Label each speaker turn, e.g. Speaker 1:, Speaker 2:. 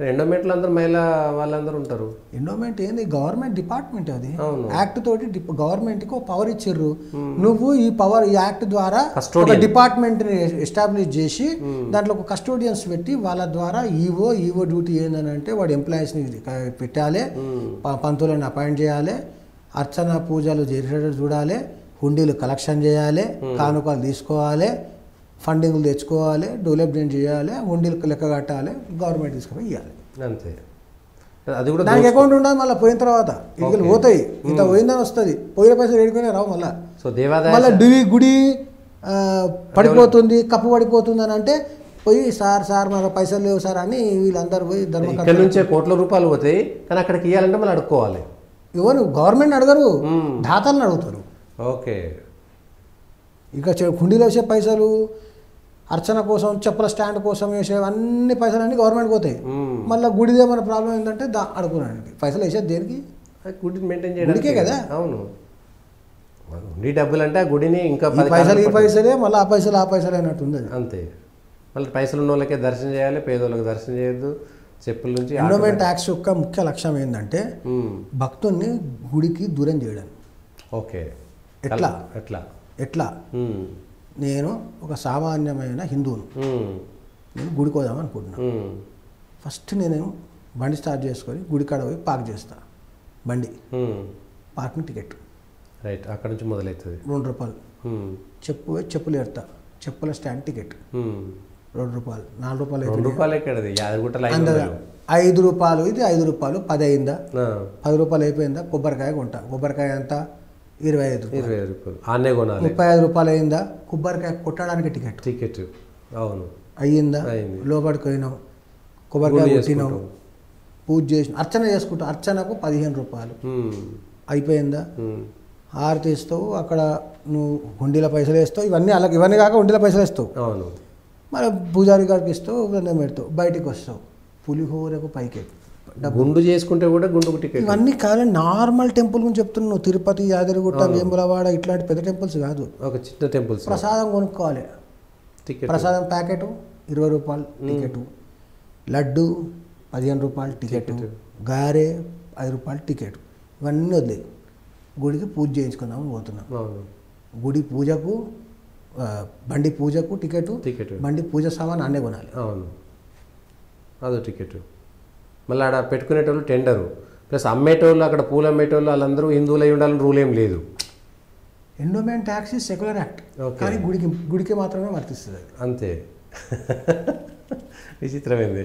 Speaker 1: ఎండోమెంట్లు అందరూ మహిళా వాళ్ళందరూ ఉంటారు.
Speaker 2: ఎండోమెంట్ ఏంది గవర్నమెంట్ డిపార్ట్మెంట్ అది.
Speaker 1: అవును.
Speaker 2: యాక్ట్ తోటి గవర్నమెంట్కి ఒక పవర్ ఇచ్చిర్రు. నువ్వు ఈ యాక్ట్ ద్వారా ఒక
Speaker 1: కస్టోడియన్
Speaker 2: డిపార్ట్మెంట్ని ఎస్టాబ్లిష్ చేసి దాంట్లో ఒక కస్టోడియన్స్ పెట్టి వాళ్ళ ద్వారా ఈవో డ్యూటీ ఏందని అంటే వాడు ఎంప్లాయీస్ని పెట్టాలి, పంతులను అపాయింట్ చేయాలి, అర్చన పూజలు చేసేటట్టు చూడాలి, హుండీలు కలెక్షన్ చేయాలి, కానుకలు తీసుకోవాలి, ఫండింగ్లు తెచ్చుకోవాలి, డెవలప్మెంట్ చేయాలి, హుండీలకు లెక్క కట్టాలి, గవర్నమెంట్ తీసుకుపోయి ఇవ్వాలి.
Speaker 1: అంతే. అది కూడా
Speaker 2: దానికి అకౌంట్ ఉండదు. మళ్ళీ పోయిన తర్వాత ఇదిగలు పోతాయి. ఇంత పోయిందని వస్తుంది, పోయిన పైసలు ఏడుకునే రావు. మళ్ళీ
Speaker 1: సో దేవాదాయ
Speaker 2: మళ్ళీ గుడి పడిపోతుంది, కప్పు పడిపోతుంది అని అంటే పోయి సార్ మన పైసలు లేవు సార్ అని వీళ్ళందరూ పోయి
Speaker 1: ఇక్కడ నుంచే కోట్ల రూపాయలు పోతాయి, కానీ అక్కడికి ఇవ్వాలంటే మళ్ళీ అడుక్కోవాలి.
Speaker 2: ఎవరు గవర్నమెంట్ అడగరు, దాతలను అడుగుతారు.
Speaker 1: ఓకే.
Speaker 2: ఇంకా హుండీలో వేసే పైసలు, అర్చన కోసం, చెప్పుల స్టాండ్ కోసం వేసే అన్ని పైసలు అన్నీ గవర్నమెంట్ పోతాయి. మళ్ళీ గుడిదే మన ప్రాబ్లం ఏంటంటే అడుగున్నానికి పైసలు వేసేది దేనికి?
Speaker 1: గుడిని మెయింటైన్
Speaker 2: చేయడానికే కదా.
Speaker 1: అవును. గుడి డబ్బులు అంటే ఆ గుడిని ఇంకా
Speaker 2: పైసలు ఈ పైసలే, మళ్ళీ ఆ పైసలు అయినట్టు ఉంది.
Speaker 1: అంతే. మళ్ళీ పైసలు ఉన్న వాళ్ళకే దర్శనం చేయాలి, పేదోళ్ళకి దర్శనం చేయొద్దు. చెప్పుల నుంచి
Speaker 2: ఎండోమెంట్ యాక్ట్స్ యొక్క ముఖ్య లక్ష్యం ఏంటంటే భక్తుల్ని గుడికి దూరం చేయడం.
Speaker 1: ఓకే.
Speaker 2: ఎట్లా
Speaker 1: ఎట్లా
Speaker 2: ఎట్లా నేను ఒక సామాన్యమైన హిందువును, నేను గుడికి పోదాం అనుకుంటున్నాను. ఫస్ట్ నేను బండి స్టార్ట్ చేసుకొని గుడి కాడ పోయి పార్క్ చేస్తా. బండి పార్కింగ్ టికెట్
Speaker 1: రైట్, అక్కడ నుంచి మొదలవుతుంది.
Speaker 2: ₹2. చెప్పులు ఎడతా, చెప్పుల స్టాండ్ టికెట్ ₹2, ₹4 ₹5. ఇది ₹5, 10 అయిందా, ₹10 అయిపోయిందా, కొబ్బరికాయ కొంటా. కొబ్బరికాయ ఎంత? ₹25.
Speaker 1: ఆనే కొనాలి.
Speaker 2: ₹35 అయిందా, కొబ్బరికాయ కొట్టడానికి టికెట్
Speaker 1: అవును
Speaker 2: అయ్యిందా, లోపలికి పోయినాం, కొబ్బరికాయ కొట్టినాం, పూజ చేసిన, అర్చన చేసుకుంటాం. అర్చనకు ₹15 అయిపోయిందా, హారతి ఇస్తావు, అక్కడ నువ్వు హుండీల పైసలు వేస్తావు, ఇవన్నీ కాక హుండీల పైసలు వేస్తావు.
Speaker 1: అవును.
Speaker 2: మరి పూజారి గారికి ఇస్తావు, గంధం పెడతావు, బయటికి వస్తావు, పులిహోరకు పైకి
Speaker 1: గుండు చేసుకుంటే కూడా గుండుకు టికెట్.
Speaker 2: ఇవన్నీ కావాలి. నార్మల్ టెంపుల్ గురించి చెప్తున్నావు. తిరుపతి, యాదగిరిగుట్ట, వేములవాడ ఇట్లాంటి పెద్ద టెంపుల్స్ కాదు.
Speaker 1: ఒక చిన్న టెంపుల్స్.
Speaker 2: ప్రసాదం కొనుక్కోవాలి. ప్రసాదం ప్యాకెట్ ₹20 టికెట్, లడ్డు ₹15 టికెట్, గారె ₹5 టికెట్. ఇవన్నీ వదిలేదు. గుడికి పూజ చేయించుకుందామని పోతున్నాం. గుడి పూజకు, బండి పూజకు టికెట్, బండి పూజ సామాన్ అన్నే కొనాలి.
Speaker 1: అవును, అదో టికెట్. మళ్ళీ ఆడ పెట్టుకునేటోళ్ళు టెండరు, ప్లస్ అమ్మేటోళ్ళు, అక్కడ పూలు అమ్మేటోళ్ళు వాళ్ళందరూ హిందువులు అయి ఉండాలని రూల్ ఏం లేదు.
Speaker 2: Endowment act is secular act, కానీ గుడికి మాత్రమే వర్తిస్తుంది.
Speaker 1: అంతే. విచిత్రమైంది.